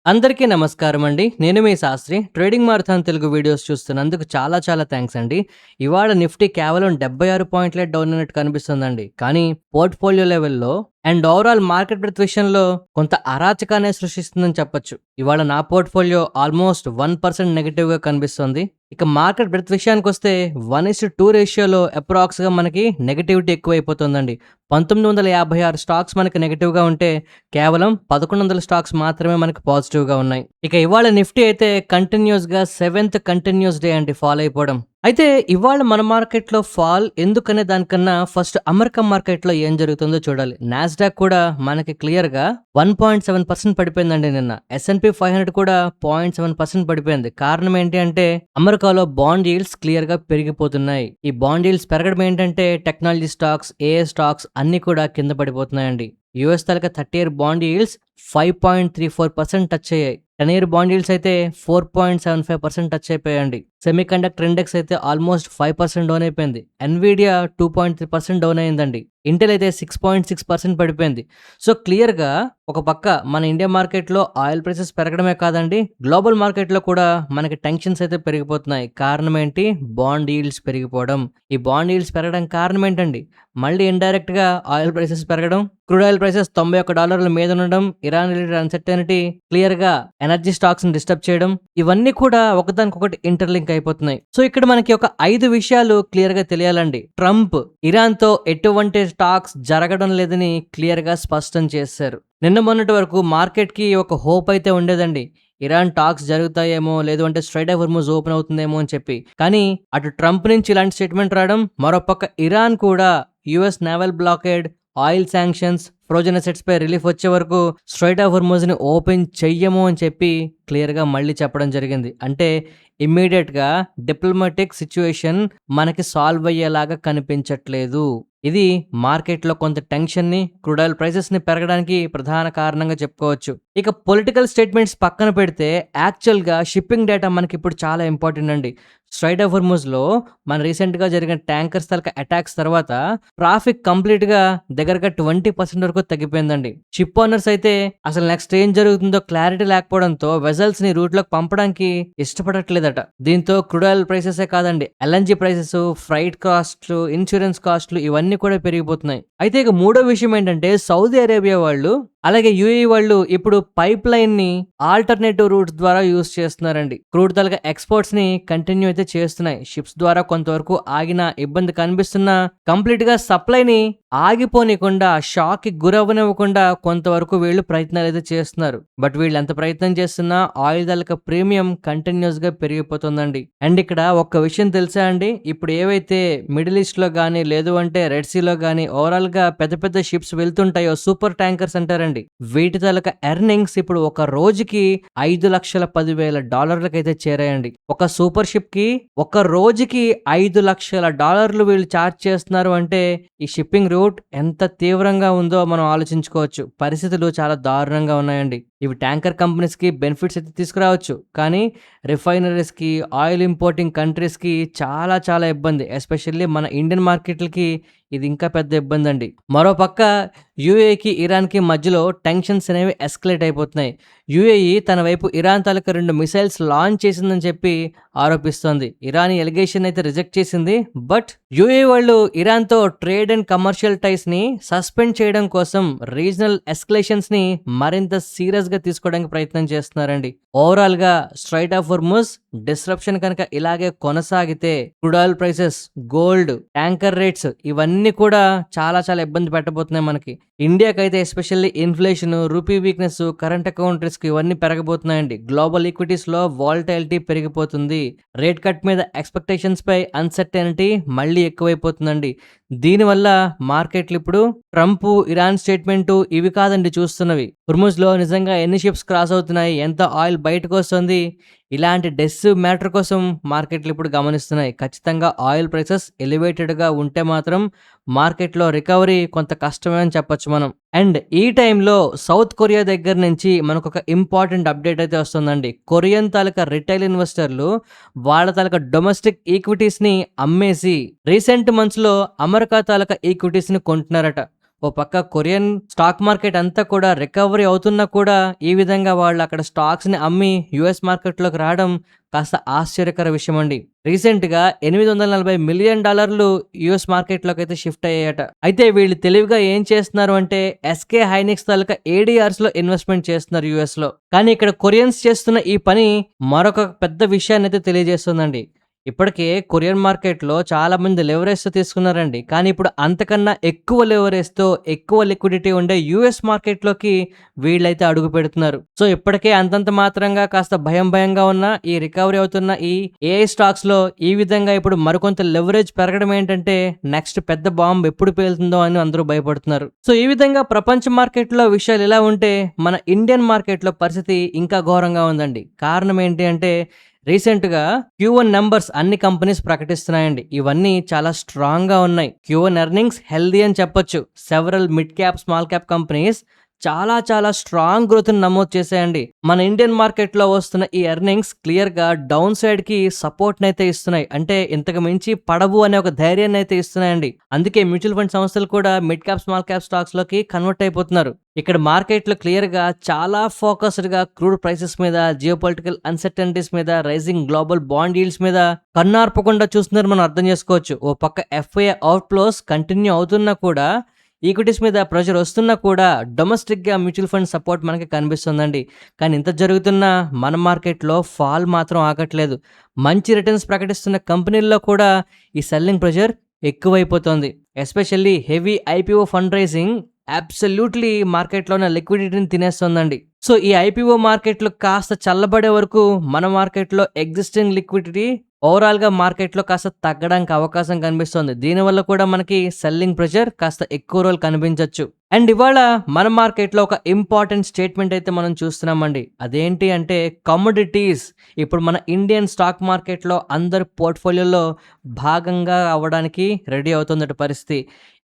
అందరికీ నమస్కారం అండి. నేను మీ Shastri. Trading marathon Telugu videos చూస్తున్నందుకు చాలా చాలా థ్యాంక్స్ అండి. ఇవాళ నిఫ్టీ కేవలం 76 పాయింట్లే డౌన్ అయినట్టు కనిపిస్తుందండి. కానీ పోర్ట్‌ఫోలియో లెవెల్‌లో అండ్ ఓవరాల్ మార్కెట్ బ్రెడ్త్ విషయంలో కొంత అరాచకాన్ని సృష్టిస్తుందని చెప్పొచ్చు. ఇవాళ నా పోర్ట్‌ఫోలియో ఆల్మోస్ట్ 1% నెగెటివ్‌గా కనిపిస్తుంది. ఇక మార్కెట్ బ్రెడ్త్ విషయానికొస్తే 1:2 రేషియోలో అప్రాక్స్‌గా మనకి నెగటివిటీ ఎక్కువైపోతుందండి. 1956 స్టాక్స్ మనకి నెగెటివ్‌గా ఉంటే కేవలం 1100 స్టాక్స్ మాత్రమే మనకి పాజిటివ్‌గా ఉన్నాయి. ఇక ఇవాళ నిఫ్టీ అయితే కంటిన్యూస్‌గా 7th కంటిన్యూస్ డే అండి ఫాల్ అయిపోవడం. అయితే ఇవాళ మన మార్కెట్‌లో ఫాల్ ఎందుకనే దానికన్నా ఫస్ట్ అమెరికా మార్కెట్‌లో ఏం జరుగుతుందో చూడాలి. నాస్డాక్ కూడా మనకి క్లియర్‌గా 1.7% పడిపోయిందండి నిన్న. S&P 500 కూడా 0.7% పడిపోయింది. కారణం ఏంటి అంటే అమెరికాలో బాండ్ ఈల్డ్స్ క్లియర్‌గా పెరిగిపోతున్నాయి. ఈ బాండ్ ఈల్డ్స్ పెరగడం ఏంటంటే టెక్నాలజీ స్టాక్స్, ఏఐ స్టాక్స్ అన్నీ కూడా కింద పడిపోతున్నాయండి. యూఎస్ తాలూకా 30 ఇయర్ బాండ్ ఈల్డ్స్ 5.34% టచ్ అయ్యాయి. 10 ఇయర్ బాండ్ ఈల్డ్స్ అయితే 4.75% టచ్ అయిపోయాయండి. సెమీకండక్టర్ ఇండెక్స్ అయితే ఆల్మోస్ట్ 5% డౌన్ అయిపోయింది. ఎన్విడియా 2.3% డౌన్ అయిందండి. ఇంటెల్ అయితే 6.6% పడిపోయింది. సో క్లియర్‌గా ఒక పక్క మన ఇండియా మార్కెట్‌లో ఆయిల్ ప్రైసెస్ పెరగడమే కాదండి, గ్లోబల్ మార్కెట్‌లో కూడా మనకి టెన్షన్స్ అయితే పెరిగిపోతున్నాయి. కారణం ఏంటి? బాండ్ ఈల్డ్స్ పెరిగిపోవడం. ఈ బాండ్ ఈల్డ్స్ పెరగడానికి కారణం ఏంటండి? మళ్ళీ ఇండైరెక్ట్‌గా ఆయిల్ ప్రైసెస్ పెరగడం, క్రూడ్ ఆయిల్ ప్రైసెస్ $91 మీద ఉండడం, ఇరాన్ రిలేటెడ్ అన్సర్టెనిటీ క్లియర్‌గా ఎనర్జీ స్టాక్స్‌ని డిస్టర్బ్ చేయడం, ఇవన్నీ కూడా ఒకదానికొకటి ఇంటర్లింక్ అయిపోతున్నాయి. సో ఇక్కడ మనకి ఒక 5 విషయాలు క్లియర్‌గా తెలియాలండి. ట్రంప్ ఇరాన్‌తో ఎటువంటి టాక్స్ జరగడం లేదని క్లియర్‌గా స్పష్టం చేశారు. నిన్న మొన్నటి వరకు మార్కెట్‌కి ఒక హోప్ అయితే ఉండేదండి. ఇరాన్ టాక్స్ జరుగుతాయేమో, లేదు అంటే స్ట్రైట్ ఆఫ్ హోర్ముజ్ ఓపెన్ అవుతుందేమో అని చెప్పి. కానీ అటు ట్రంప్ నుంచి ఇలాంటి స్టేట్మెంట్ రావడం, మరోపక్క ఇరాన్ కూడా US naval blockade, oil sanctions, frozen assets పై రిలీఫ్ వచ్చే వరకు స్ట్రైట్ ఆఫ్ హోర్ముజ్ ని ఓపెన్ చెయ్యము అని చెప్పి క్లియర్‌గా మళ్ళీ చెప్పడం జరిగింది. అంటే ఇమ్మీడియట్‌గా డిప్లొమాటిక్ సిచ్యుయేషన్ మనకి సాల్వ్ అయ్యేలాగా కనిపించట్లేదు. ఇది మార్కెట్‌లో కొంత టెన్షన్‌ని, క్రూడ్ ఆయిల్ ప్రైసెస్‌ని పెరగడానికి ప్రధాన కారణంగా చెప్పుకోవచ్చు. ఇక పొలిటికల్ స్టేట్మెంట్స్ పక్కన పెడితే యాక్చువల్‌గా షిప్పింగ్ డేటా మనకిప్పుడు చాలా ఇంపార్టెంట్ అండి. స్ట్రైట్ ఆఫ్ హోర్ముజ్‌లో మన రీసెంట్‌గా జరిగిన ట్యాంకర్స్ తాలూకా అటాక్స్ తర్వాత ట్రాఫిక్ కంప్లీట్‌గా దగ్గరగా 20% వరకు తగ్గిపోయిందండి. షిప్ ఓనర్స్ అయితే అసలు నెక్స్ట్ ఏం జరుగుతుందో క్లారిటీ లేకపోవడంతో వెసల్స్‌ని రూట్‌లోకి పంపడానికి ఇష్టపడట్లేదట. దీంతో క్రూడ్ ఆయిల్ ప్రైసెసే కాదండి, ఎల్ఎన్‌జీ ప్రైసెస్, ఫ్రైట్ కాస్ట్‌లు, ఇన్స్యూరెన్స్ కాస్ట్‌లు ఇవన్నీ కూడా పెరిగిపోతున్నాయి. అయితే ఇక మూడో విషయం ఏంటంటే సౌదీ అరేబియా వాళ్ళు అలాగే యూఏఈ వాళ్ళు ఇప్పుడు పైప్ లైన్ ని ఆల్టర్నేటివ్ రూట్స్ ద్వారా యూజ్ చేస్తున్నారండి. క్రూడ్ తాలూకా ఎక్స్పోర్ట్స్ ని కంటిన్యూ అయితే చేస్తున్నాయి. షిప్స్ ద్వారా కొంతవరకు ఆగిన ఇబ్బంది కనిపిస్తున్నా కంప్లీట్ గా సప్లైని ఆగిపోనికుండా, షాక్ కి గురవ్వనివ్వకుండా కొంతవరకు వీళ్ళు ప్రయత్నాలు అయితే చేస్తున్నారు. బట్ వీళ్ళు ఎంత ప్రయత్నం చేస్తున్నా ఆయిల్ తాలూకా ప్రీమియం కంటిన్యూస్ గా పెరిగిపోతుందండి. అండ్ ఇక్కడ ఒక్క విషయం తెలుసా అండి, ఇప్పుడు ఏవైతే మిడిల్ ఈస్ట్ లో గానీ, లేదు అంటే రెడ్ సీలో గానీ ఓవరాల్ గా పెద్ద పెద్ద షిప్స్ వెళ్తుంటాయో, సూపర్ ట్యాంకర్స్ అంటారండి, వీటి తాలూకా ఎర్నింగ్స్ ఇప్పుడు ఒక రోజుకి $5,10,000 అయితే చేరాయండి. ఒక సూపర్ షిప్ కి ఒక రోజుకి $5,00,000 వీళ్ళు చార్జ్ చేస్తున్నారు అంటే ఈ షిప్పింగ్ రూట్ ఎంత తీవ్రంగా ఉందో మనం ఆలోచించుకోవచ్చు. పరిస్థితులు చాలా దారుణంగా ఉన్నాయండి. ఇవి ట్యాంకర్ కంపెనీస్ కి బెనిఫిట్స్ అయితే తీసుకురావచ్చు, కానీ రిఫైనరీస్ కి, ఆయిల్ ఇంపోర్టింగ్ కంట్రీస్ కి చాలా చాలా ఇబ్బంది. ఎస్పెషల్లీ మన ఇండియన్ మార్కెట్లకి ఇది ఇంకా పెద్ద ఇబ్బంది అండి. మరోపక్క యూఏఈకి, ఇరాన్కి మధ్యలో టెన్షన్స్ అనేవి ఎస్కలేట్ అయిపోతున్నాయి. యూఏఈ తన వైపు ఇరాన్ తాలూకా 2 మిసైల్స్ లాంచ్ చేసిందని చెప్పి ఆరోపిస్తోంది. ఇరాన్ ఈ ఎలిగేషన్ అయితే రిజెక్ట్ చేసింది. బట్ యూఏఈ వాళ్ళు ఇరాన్తో ట్రేడ్ అండ్ కమర్షియల్ టైస్ ని సస్పెండ్ చేయడం కోసం రీజనల్ ఎస్కలేషన్స్ ని మరింత సీరియస్ గా తీసుకోవడానికి ప్రయత్నం చేస్తున్నారండి. ఓవరాల్ గా స్ట్రైట్ ఆఫ్ హోర్ముజ్ డిస్రప్షన్ కనుక ఇలాగే కొనసాగితే crude oil prices, gold, tanker rates ఇవన్నీ కూడా చాలా చాలా ఇబ్బంది పెట్టబోతున్నాయి మనకి. ఇండియాకైతే especially inflation, rupee weakness, current account risk ఇవన్నీ పెరగబోతున్నాయండి. గ్లోబల్ ఈక్విటీస్ లో వాలటైలిటీ పెరిగిపోతుంది. రేట్ కట్ మీద ఎక్స్పెక్టేషన్స్ పై అన్సర్టెనిటీ మళ్ళీ ఎక్కువైపోతుందండి. దీనివల్ల మార్కెట్లు ఇప్పుడు ట్రంప్, ఇరాన్ స్టేట్మెంట్ ఇవి కాదండి చూస్తున్నవి. హుర్ముజ్ లో నిజంగా ఎన్ని షిప్స్ క్రాస్ అవుతున్నాయి, ఎంత ఆయిల్ బయటకు వస్తుంది, ఇలాంటి డెస్ మ్యాటర్ కోసం మార్కెట్లు ఇప్పుడు గమనిస్తున్నాయి. ఖచ్చితంగా ఆయిల్ ప్రైసెస్ ఎలివేటెడ్గా ఉంటే మాత్రం మార్కెట్లో రికవరీ కొంత కష్టమే అని చెప్పొచ్చు మనం. అండ్ ఈ టైంలో సౌత్ కొరియా దగ్గర నుంచి మనకు ఒక ఇంపార్టెంట్ అప్డేట్ అయితే వస్తుందండి. కొరియన్ తాలూకా రిటైల్ ఇన్వెస్టర్లు వాళ్ళ తాలూకా డొమెస్టిక్ ఈక్విటీస్ ని అమ్మేసి రీసెంట్ మంత్స్ లో అమెరికా తాలూకా ఈక్విటీస్ ని కొంటున్నారట. ఓ పక్క కొరియన్ స్టాక్ మార్కెట్ అంతా కూడా రికవరీ అవుతున్నా కూడా ఈ విధంగా వాళ్ళు అక్కడ స్టాక్స్‌ని అమ్మి యూఎస్ మార్కెట్‌లోకి రావడం కాస్త ఆశ్చర్యకర విషయం అండి. రీసెంట్‌గా $840 మిలియన్ యూఎస్ మార్కెట్‌లోకైతే షిఫ్ట్ అయ్యాయట. అయితే వీళ్ళు తెలివిగా ఏం చేస్తున్నారు అంటే ఎస్‌కే హైనిక్స్ తాలూకా ఏడీఆర్స్‌లో ఇన్వెస్ట్‌మెంట్ చేస్తున్నారు యూఎస్‌లో. కానీ ఇక్కడ కొరియన్స్ చేస్తున్న ఈ పని మరొక పెద్ద విషయాన్నైతే తెలియజేస్తుందండి. ఇప్పటికే కొరియన్ మార్కెట్‌లో చాలామంది లెవరేజ్‌తో తీసుకున్నారండి. కానీ ఇప్పుడు అంతకన్నా ఎక్కువ లెవరేజ్‌తో, ఎక్కువ లిక్విడిటీ ఉండే యూఎస్ మార్కెట్‌లోకి వీళ్ళైతే అడుగు పెడుతున్నారు. సో, ఇప్పటికే అంతంత మాత్రంగా కాస్త భయంగా ఉన్న ఈ రికవరీ అవుతున్న ఈ ఏఐ స్టాక్స్‌లో ఈ విధంగా ఇప్పుడు మరికొంత లెవరేజ్ పెరగడం ఏంటంటే నెక్స్ట్ పెద్ద బాంబ్ ఎప్పుడు పేలుతుందో అని అందరూ భయపడుతున్నారు. సో, ఈ విధంగా ప్రపంచ మార్కెట్‌లో విషయాలు ఇలా ఉంటే మన ఇండియన్ మార్కెట్‌లో పరిస్థితి ఇంకా ఘోరంగా ఉందండి. కారణం ఏంటి అంటే రీసెంట్‌గా Q1 నంబర్స్ అన్ని కంపెనీస్ ప్రకటిస్తున్నాయండి. ఇవన్నీ చాలా స్ట్రాంగ్‌గా ఉన్నాయి. Q1 ఎర్నింగ్స్ హెల్తీ అని చెప్పొచ్చు. Several mid cap, small cap companies చాలా స్ట్రాంగ్ గ్రోత్‌ని నమోదు చేశాయండి. మన ఇండియన్ మార్కెట్‌లో వస్తున్న ఈ ఎర్నింగ్స్ క్లియర్‌గా డౌన్ సైడ్‌కి సపోర్ట్‌నైతే ఇస్తున్నాయి. అంటే ఇంతకు మించి పడవు అనే ఒక ధైర్యాన్నైతే ఇస్తున్నాయండి. అందుకే మ్యూచువల్ ఫండ్ సంస్థలు కూడా మిడ్ క్యాప్, స్మాల్ క్యాప్ స్టాక్స్‌లోకి కన్వర్ట్ అయిపోతున్నారు. ఇక్కడ మార్కెట్‌లో క్లియర్‌గా చాలా ఫోకస్డ్‌గా క్రూడ్ ప్రైసెస్ మీద, జియోపొలిటికల్ అన్సర్టెనిటీస్ మీద, రైజింగ్ గ్లోబల్ బాండ్ యీల్డ్స్ మీద కన్నార్పకుండా చూస్తున్నారు మనం అర్థం చేసుకోవచ్చు. ఓ పక్క ఎఫ్ఐఐ అవుట్‌ఫ్లోస్ కంటిన్యూ అవుతున్నా కూడా ఈక్విటీస్ మీద ప్రెషర్ వస్తున్నా కూడా డొమెస్టిక్‌గా మ్యూచువల్ ఫండ్ సపోర్ట్ మనకి కనిపిస్తుందండి. కానీ ఇంత జరుగుతున్నా మన మార్కెట్‌లో ఫాల్ మాత్రం ఆగట్లేదు. మంచి రిటర్న్స్ ప్రకటిస్తున్న కంపెనీల్లో కూడా ఈ సెల్లింగ్ ప్రెషర్ ఎక్కువైపోతోంది. Especially heavy IPO fund raising absolutely మార్కెట్‌లో ఉన్న లిక్విడిటీని తినేస్తోందండి. సో, ఈ ఐపీఓ మార్కెట్లు కాస్త చల్లబడే వరకు మన మార్కెట్‌లో ఎగ్జిస్టింగ్ లిక్విడిటీ ఓవరాల్‌గా మార్కెట్‌లో కాస్త తగ్గడానికి అవకాశం కనిపిస్తోంది. దీనివల్ల కూడా మనకి సెల్లింగ్ ప్రెషర్ కాస్త ఎక్కువ రోజులు కనిపించొచ్చు. అండ్ ఇవాళ మన మార్కెట్‌లో ఒక ఇంపార్టెంట్ స్టేట్మెంట్ అయితే మనం చూస్తున్నామండి. అదేంటి అంటే కమోడిటీస్ ఇప్పుడు మన ఇండియన్ స్టాక్ మార్కెట్‌లో అందరి పోర్ట్‌ఫోలియోలో భాగంగా అవ్వడానికి రెడీ అవుతుందట పరిస్థితి.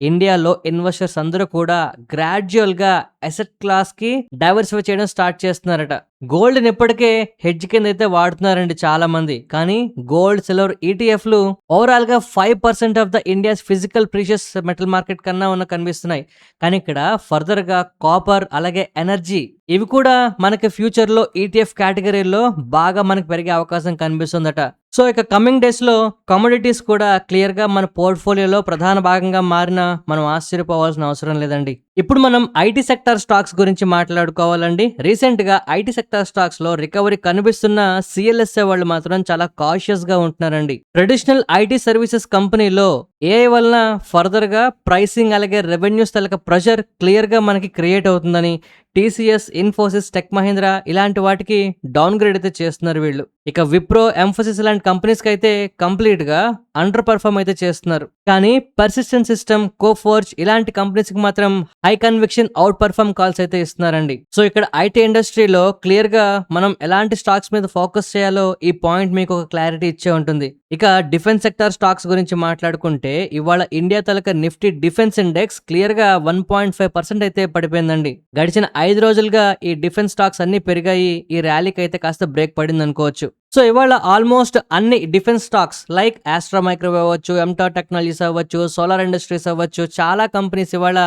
ఇండియాలో ఇన్వెస్టర్స్ అందరూ కూడా గ్రాడ్యుయల్‌గా అసెట్ క్లాస్‌కి డైవర్సిఫై చేయడం స్టార్ట్ చేస్తున్నారట. గోల్డ్‌ని ఇప్పటికే హెడ్జ్ కింద అయితే వాడుతున్నారండి చాలా మంది. కానీ గోల్డ్, సిల్వర్ ఈటీఎఫ్‌లు ఓవరాల్‌గా 5% of the India's physical precious metal market కన్నా కనిపిస్తున్నాయి. కానీ ఇక్కడ ఫర్దర్‌గా కాపర్ అలాగే ఎనర్జీ ఇవి కూడా మనకి ఫ్యూచర్‌లో ఈటీఎఫ్ కేటగిరీలో బాగా మనకు పెరిగే అవకాశం కనిపిస్తుందట. సో, ఇక కమింగ్ డేస్‌లో కమోడిటీస్ కూడా క్లియర్‌గా మన పోర్ట్‌ఫోలియోలో ప్రధాన భాగంగా మారినా మనం ఆశ్చర్యపోవాల్సిన అవసరం లేదండి. ఇప్పుడు మనం ఐటీ సెక్టార్ స్టాక్స్ గురించి మాట్లాడుకోవాలండి. రీసెంట్‌గా ఐటీ సెక్టార్ స్టాక్స్‌లో రికవరీ కనిపిస్తున్న సిఎల్ఎస్ఏ వాళ్ళు మాత్రం చాలా కాషియస్‌గా ఉంటున్నారండి. ట్రెడిషనల్ ఐటీ సర్వీసెస్ కంపెనీలో ఏఐ వలన ఫర్దర్‌గా ప్రైసింగ్ అలాగే రెవెన్యూస్ తాలూకా ప్రెషర్ క్లియర్‌గా మనకి క్రియేట్ అవుతుందని టీసీఎస్, ఇన్ఫోసిస్, టెక్ మహీంద్రా ఇలాంటి వాటికి డౌన్ గ్రేడ్ అయితే చేస్తున్నారు వీళ్ళు. ఇక విప్రో, ఎంఫోసిస్ ఇలాంటి కంపెనీస్‌కి అయితే కంప్లీట్‌గా అండర్ పర్ఫార్మ్ అయితే చేస్తున్నారు. కానీ పర్సిస్టెంట్ సిస్టమ్, కోఫోర్జ్ ఇలాంటి కంపెనీస్‌కి మాత్రం high conviction out perform calls అయితే ఇస్తున్నారండి. సో, ఇక్కడ ఐటీ ఇండస్ట్రీలో క్లియర్‌గా మనం ఎలాంటి స్టాక్స్ మీద ఫోకస్ చేయాలో ఈ పాయింట్ మీకు ఒక క్లారిటీ ఇచ్చే ఉంటుంది. ఇక డిఫెన్స్ సెక్టార్ స్టాక్స్ గురించి మాట్లాడుకుంటే ఇవాళ ఇండియా తాలూకా నిఫ్టీ డిఫెన్స్ ఇండెక్స్ క్లియర్‌గా 1.5% అయితే పడిపోయిందండి. గడిచిన 5 రోజులుగా ఈ డిఫెన్స్ స్టాక్స్ అన్ని పెరిగాయి. ఈ ర్యాలీకి అయితే కాస్త బ్రేక్ పడింది అనుకోవచ్చు. సో, ఇవాళ ఆల్మోస్ట్ అన్ని డిఫెన్స్ స్టాక్స్ లైక్ ఆస్ట్రా మైక్రోవేవ్ అవ్వచ్చు, ఎంటార్ టెక్నాలజీస్ అవ్వచ్చు, సోలార్ ఇండస్ట్రీస్ అవ్వచ్చు, చాలా కంపెనీస్ ఇవాళ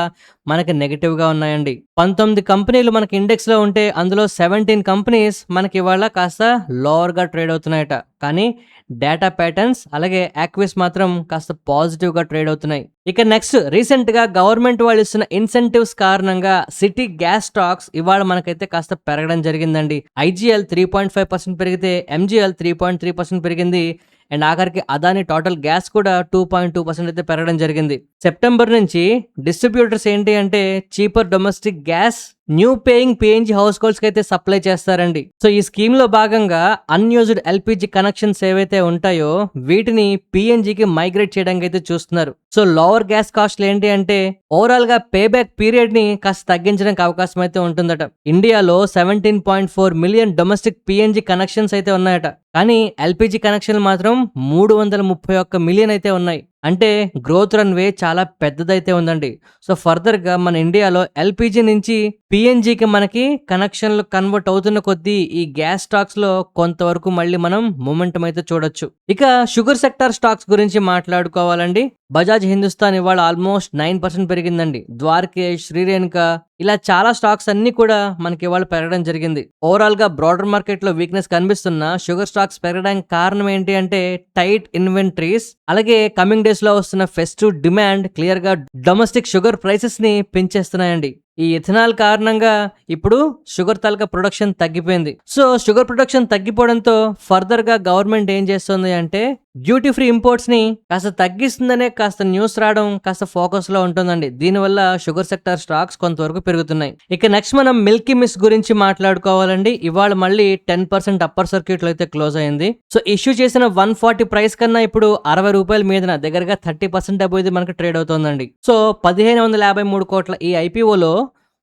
మనకి నెగటివ్‌గా ఉన్నాయండి. 19 కంపెనీలు మనకి ఇండెక్స్‌లో ఉంటే అందులో 17 కంపెనీస్ మనకి ఇవాళ కాస్త లోవర్‌గా ట్రేడ్ అవుతున్నాయట. కానీ డేటా ప్యాటర్న్స్ అలాగే యాక్విస్ మాత్రం కాస్త పాజిటివ్‌గా ట్రేడ్ అవుతున్నాయి. ఇక నెక్స్ట్ రీసెంట్‌గా గవర్నమెంట్ వాళ్ళు ఇస్తున్న ఇన్సెంటివ్స్ కారణంగా సిటీ గ్యాస్ స్టాక్స్ ఇవాళ మనకైతే కాస్త పెరగడం జరిగిందండి. ఐజీఎల్ 3.5% పెరిగితే ఎంజీఎల్ 3.3% పెరిగింది. అండ్ ఆఖరికి అదాని టోటల్ గ్యాస్ కూడా 2.2% అయితే పెరగడం జరిగింది. సెప్టెంబర్ నుంచి డిస్ట్రిబ్యూటర్స్ ఏంటి అంటే cheaper domestic gas new paying PNG house holds కి అయితే సప్లై చేస్తారండి. సో, ఈ స్కీమ్ లో భాగంగా అన్యూజ్డ్ ఎల్పిజి కనెక్షన్స్ ఏవైతే ఉంటాయో వీటిని పిఎన్జీకి మైగ్రేట్ చేయడానికి అయితే చూస్తున్నారు. సో, లోవర్ గ్యాస్ కాస్ట్లు ఏంటి అంటే ఓవరాల్ గా పే బ్యాక్ పీరియడ్ ని కాస్త తగ్గించడానికి అవకాశం అయితే ఉంటుందట. ఇండియాలో 17.4 మిలియన్ డొమెస్టిక్ పిఎన్జీ కనెక్షన్స్ అయితే ఉన్నాయట. కానీ ఎల్పిజి కనెక్షన్లు మాత్రం 331 మిలియన్ అయితే ఉన్నాయి. అంటే గ్రోత్ రన్వే చాలా పెద్దదైతే ఉందండి. సో, ఫర్దర్‌గా మన ఇండియాలో ఎల్పిజి నుంచి పిఎన్జికి మనకి కనెక్షన్లు కన్వర్ట్ అవుతున్న కొద్దీ ఈ గ్యాస్ స్టాక్స్‌లో కొంతవరకు మళ్ళీ మనం మొమెంటం అయితే చూడొచ్చు. ఇక షుగర్ సెక్టార్ స్టాక్స్ గురించి మాట్లాడుకోవాలండి. బజాజ్ హిందుస్థాన్ ఇవాళ ఆల్మోస్ట్ 9% పెరిగిందండి. ద్వారకేష్, శ్రీరేణుక ఇలా చాలా స్టాక్స్ అన్ని కూడా మనకి ఇవాళ పెరగడం జరిగింది. ఓవరాల్ గా బ్రాడర్ మార్కెట్ లో వీక్నెస్ కనిపిస్తున్న షుగర్ స్టాక్స్ పెరగడానికి కారణం ఏంటి అంటే టైట్ ఇన్వెంటరీస్, అలాగే కమింగ్ డేస్ లో వస్తున్న ఫెస్టివ్ డిమాండ్ క్లియర్ గా డొమెస్టిక్ షుగర్ ప్రైసెస్ ని పెంచేస్తున్నాయండి. ఈ ఇథనాల్ కారణంగా ఇప్పుడు షుగర్ తాలూకా ప్రొడక్షన్ తగ్గిపోయింది. సో షుగర్ ప్రొడక్షన్ తగ్గిపోవడంతో ఫర్దర్ గా గవర్నమెంట్ ఏం చేస్తుంది అంటే డ్యూటీ ఫ్రీ ఇంపోర్ట్స్ ని కాస్త తగ్గిస్తుందనే కాస్త న్యూస్ రావడం కాస్త ఫోకస్ లో ఉంటుందండి. దీనివల్ల షుగర్ సెక్టర్ స్టాక్స్ కొంతవరకు పెరుగుతున్నాయి. ఇక నెక్స్ట్ మనం మిల్కీ మిస్ట్ గురించి మాట్లాడుకోవాలండి. ఇవాళ మళ్ళీ 10% అప్పర్ సర్క్యూట్ లో అయితే క్లోజ్ అయింది. సో ఇష్యూ చేసిన 140 ప్రైస్ కన్నా ఇప్పుడు 60 రూపాయల మీదన దగ్గరగా 30% డబ్బు ఇది మనకి ట్రేడ్ అవుతుందండి. సో 1553 కోట్ల ఈ ఐపీఓలో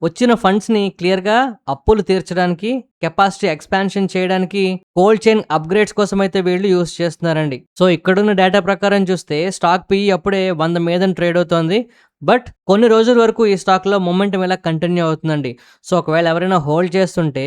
వచ్చిన ఫండ్స్ ని క్లియర్ గా అప్పులు తీర్చడానికి, కెపాసిటీ ఎక్స్పాన్షన్ చేయడానికి, కోల్డ్ చైన్ అప్గ్రేడ్స్ కోసం అయితే వీళ్ళు యూస్ చేస్తున్నారండి. సో ఇక్కడున్న డేటా ప్రకారం చూస్తే స్టాక్ పిఈ అప్పుడే 100 మీద ట్రేడ్ అవుతోంది. బట్ కొన్ని రోజుల వరకు ఈ స్టాక్లో మొమెంటం ఇలా కంటిన్యూ అవుతుందండి. సో ఒకవేళ ఎవరైనా హోల్డ్ చేస్తుంటే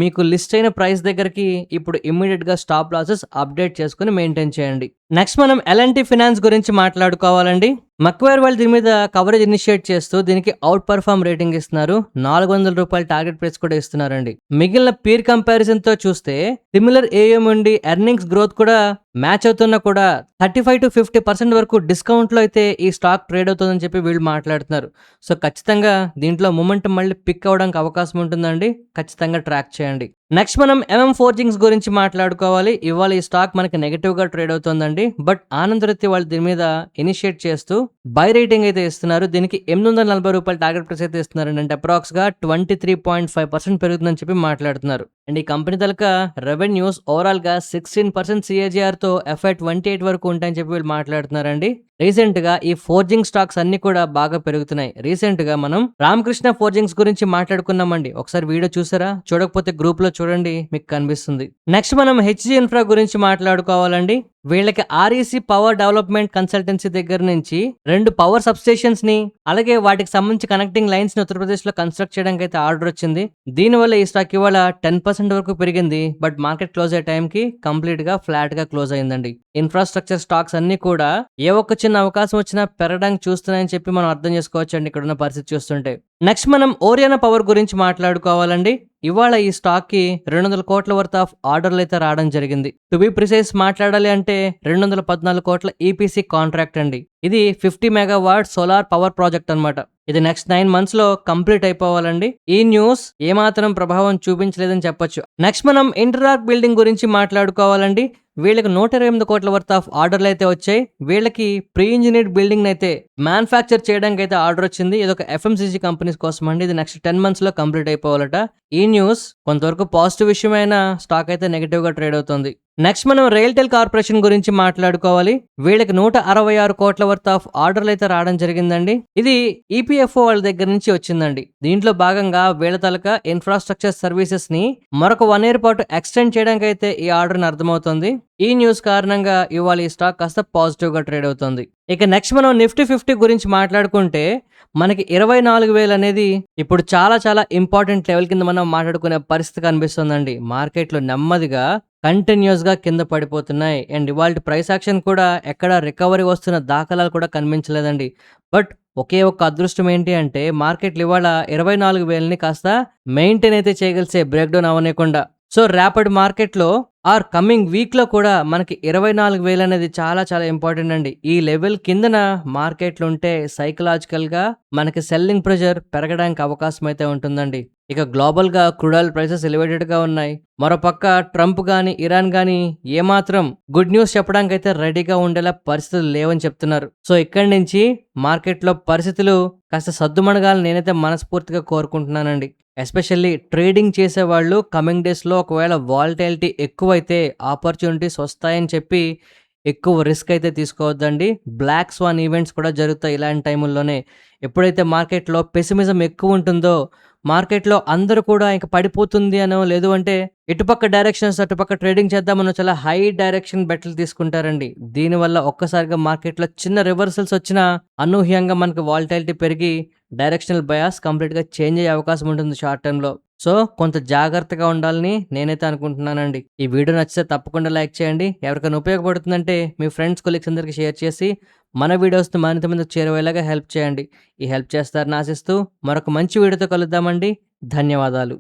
మీకు లిస్ట్ అయిన ప్రైస్ దగ్గరికి ఇప్పుడు ఇమ్మీడియట్గా స్టాప్ లాసెస్ అప్డేట్ చేసుకుని మెయింటైన్ చేయండి. నెక్స్ట్ మనం ఎల్ఎన్టీ ఫినాన్స్ గురించి మాట్లాడుకోవాలండి. మక్వేర్ వాళ్ళు దీని మీద కవరేజ్ ఇనిషియేట్ చేస్తూ దీనికి అవుట్ పర్ఫార్మ్ రేటింగ్ ఇస్తున్నారు. 400 రూపాయల టార్గెట్ ప్రైస్ కూడా ఇస్తున్నారండి. మిగిలిన పీర్ కంపారిజన్ తో చూస్తే సిమిలర్ ఏఎం ఉండి ఎర్నింగ్స్ గ్రోత్ కూడా మ్యాచ్ అవుతున్నా కూడా 35 to 50% వరకు డిస్కౌంట్ లో అయితే ఈ స్టాక్ ట్రేడ్ అవుతుందని చెప్పి వీళ్ళు మాట్లాడుతున్నారు. సో ఖచ్చితంగా దీంట్లో మొమెంటం మళ్ళీ పిక్ అవడానికి అవకాశం ఉంటుందండి. ఖచ్చితంగా ట్రాక్ చేయండి. నెక్స్ట్ మనం ఎంఎం ఫోర్జింగ్స్ గురించి మాట్లాడుకోవాలి. ఇవాళ ఈ స్టాక్ మనకి నెగటివ్ గా ట్రేడ్ అవుతుందండి. బట్ ఆనందరత్తి వాళ్ళు దీని మీద ఇనిషియేట్ చేస్తూ బై రేటింగ్ అయితే ఇస్తున్నారు. దీనికి 840 రూపాయల టార్గెట్ ప్రైస్ అయితే ఇస్తున్నారండి. అంటే అప్రాక్స్ గా 23.5% పెరుగుతుందని చెప్పి మాట్లాడుతున్నారు. అండ్ ఈ కంపెనీ తలక రెవెన్యూస్ ఓవరాల్ గా 16% సిఏజిఆర్ తో FY28 వరకు ఉంటాయని చెప్పి వీళ్ళు మాట్లాడుతున్నారండి. రీసెంట్ గా ఈ ఫోర్జింగ్ స్టాక్స్ అన్ని కూడా బాగా పెరుగుతున్నాయి. రీసెంట్ గా మనం రామకృష్ణ ఫోర్జింగ్స్ గురించి మాట్లాడుకున్నామండి. ఒకసారి వీడియో చూసారా? చూడకపోతే గ్రూప్ లో చూడండి, మీకు కనిపిస్తుంది. నెక్స్ట్ మనం హెచ్జి ఇన్ఫ్రా గురించి మాట్లాడుకోవాలండి. వీళ్ళకి ఆర్ఈసి పవర్ డెవలప్మెంట్ కన్సల్టెన్సీ దగ్గర నుంచి 2 పవర్ సబ్స్టేషన్స్ ని, అలాగే వాటికి సంబంధించి కనెక్టింగ్ లైన్స్ ని ఉత్తరప్రదేశ్ లో కన్స్ట్రక్ట్ చేయడానికి అయితే ఆర్డర్ వచ్చింది. దీనివల్ల ఈ స్టాక్ ఇవాళ 10% వరకు పెరిగింది. బట్ మార్కెట్ క్లోజ్ అయ్యే టైంకి కంప్లీట్ గా ఫ్లాట్ గా క్లోజ్ అయిందండి. ఇన్ఫ్రాస్ట్రక్చర్ స్టాక్స్ అన్ని కూడా ఏ ఒక్క చిన్న అవకాశం వచ్చినా పెరగడానికి చూస్తున్నాయని చెప్పి మనం అర్థం చేసుకోవచ్చు అండి ఇక్కడ ఉన్న పరిస్థితి చూస్తుంటే. నెక్స్ట్ మనం ఓరియానా పవర్ గురించి మాట్లాడుకోవాలండి. ఇవాళ ఈ స్టాక్ కి 200 కోట్ల వర్త్ ఆఫ్ ఆర్డర్లు అయితే రావడం జరిగింది. టు బి ప్రిసైజ్ మాట్లాడాలి అంటే 214 కోట్ల ఈపీసీ కాంట్రాక్ట్ అండి. ఇది 50 మెగావాట్ సోలార్ పవర్ ప్రాజెక్ట్ అన్నమాట. ఇది నెక్స్ట్ 9 months లో కంప్లీట్ అయిపోవాలండి. ఈ న్యూస్ ఏమాత్రం ప్రభావం చూపించలేదని చెప్పొచ్చు. నెక్స్ట్ మనం ఇంటరాక్ బిల్డింగ్ గురించి మాట్లాడుకోవాలండి. వీళ్ళకి 128 కోట్ల వర్త్ ఆఫ్ ఆర్డర్లు అయితే వచ్చాయి. వీళ్ళకి ప్రీ ఇంజనీర్డ్ బిల్డింగ్ అయితే మ్యానుఫ్యాక్చర్ చేయడానికి అయితే ఆర్డర్ వచ్చింది. ఇది ఒక ఎఫ్ఎంసీజీ కంపెనీస్ కోసం అండి. ఇది నెక్స్ట్ 10 months లో కంప్లీట్ అయిపోవాలట. ఈ న్యూస్ కొంతవరకు పాజిటివ్ విషయమైన స్టాక్ అయితే నెగిటివ్ గా ట్రేడ్ అవుతుంది. నెక్స్ట్ మనం రైల్టెల్ కార్పొరేషన్ గురించి మాట్లాడుకోవాలి. వీళ్ళకి 166 కోట్ల వర్త్ ఆఫ్ ఆర్డర్లు అయితే రావడం జరిగిందండి. ఇది ఈపీఎఫ్ఓ వాళ్ళ దగ్గర నుంచి వచ్చిందండి. దీంట్లో భాగంగా వీళ్ళ తలక ఇన్ఫ్రాస్ట్రక్చర్ సర్వీసెస్ ని మరొక 1 year పాటు ఎక్స్టెండ్ చేయడానికి అయితే ఈ ఆర్డర్ ని అర్థమవుతుంది. ఈ న్యూస్ కారణంగా ఇవాళ ఈ స్టాక్ కాస్త పాజిటివ్ గా ట్రేడ్ అవుతుంది. ఇక నెక్స్ట్ మనం నిఫ్టీ 50 గురించి మాట్లాడుకుంటే మనకి 24,000 అనేది ఇప్పుడు చాలా చాలా ఇంపార్టెంట్ లెవెల్ కింద మనం మాట్లాడుకునే పరిస్థితి కనిపిస్తుందండి. మార్కెట్లో నెమ్మదిగా కంటిన్యూస్ గా కింద పడిపోతున్నాయి. అండ్ ఇవాళ ప్రైస్ యాక్షన్ కూడా ఎక్కడ రికవరీ వస్తున్న దాఖలాలు కూడా కనిపించలేదండి. బట్ ఒకే ఒక్క అదృష్టం ఏంటి అంటే మార్కెట్లు ఇవాళ 24,000ని కాస్త మెయింటైన్ అయితే చేయగలిసే బ్రేక్ డౌన్ అవ్వనేకుండా. సో ర్యాపిడ్ మార్కెట్లో ఆర్ కమింగ్ వీక్ లో కూడా మనకి 24,000 అనేది చాలా చాలా ఇంపార్టెంట్ అండి. ఈ లెవెల్ కిందన మార్కెట్లు ఉంటే సైకలాజికల్ గా మనకి సెల్లింగ్ ప్రెషర్ పెరగడానికి అవకాశం అయితే ఉంటుందండి. ఇక గ్లోబల్ గా క్రూడ్ ఆయిల్ ప్రైసెస్ ఎలివేటెడ్ గా ఉన్నాయి. మరోపక్క ట్రంప్ గాని ఇరాన్ గాని ఏమాత్రం గుడ్ న్యూస్ చెప్పడానికి అయితే రెడీగా ఉండేలా పరిస్థితులు లేవని చెప్తున్నారు. సో ఇక్కడి నుంచి మార్కెట్లో పరిస్థితులు కాస్త సద్దుమణగాలని నేనైతే మనస్ఫూర్తిగా కోరుకుంటున్నానండి. ఎస్పెషల్లీ ట్రేడింగ్ చేసే వాళ్ళు కమింగ్ డేస్ లో ఒకవేళ వాలటిలిటీ ఎక్కువైతే ఆపర్చునిటీస్ వస్తాయని చెప్పి ఎక్కువ రిస్క్ అయితే తీసుకోవద్దండి. బ్లాక్ స్వాన్ ఈవెంట్స్ కూడా జరుగుతాయి ఇలాంటి టైముల్లోనే. ఎప్పుడైతే మార్కెట్లో పెసిమిజం ఎక్కువ ఉంటుందో మార్కెట్లో అందరూ కూడా ఇంకా పడిపోతుంది అనో లేదు అంటే ఇటుపక్క డైరెక్షన్స్ అటుపక్క ట్రేడింగ్ చేద్దామనో చాలా హై డైరెక్షన్ బెట్లు తీసుకుంటారండి. దీనివల్ల ఒక్కసారిగా మార్కెట్లో చిన్న రివర్సల్స్ వచ్చినా అనూహ్యంగా మనకి వాలటిలిటీ పెరిగి డైరెక్షనల్ బయాస్ కంప్లీట్గా చేంజ్ అయ్యే అవకాశం ఉంటుంది షార్ట్ టర్మ్లో. సో, కొంత జాగ్రత్తగా ఉండాలని నేనైతే అనుకుంటున్నానండి. ఈ వీడియో నచ్చితే తప్పకుండా లైక్ చేయండి. ఎవరికైనా ఉపయోగపడుతుందంటే మీ ఫ్రెండ్స్, కొలీగ్స్ అందరికి షేర్ చేసి మన వీడియోస్‌ని మరింత మందికి చేరువయ్యేలాగా హెల్ప్ చేయండి. ఈ హెల్ప్ చేస్తారని ఆశిస్తూ మరొక మంచి వీడియోతో కలుద్దామండి. ధన్యవాదాలు.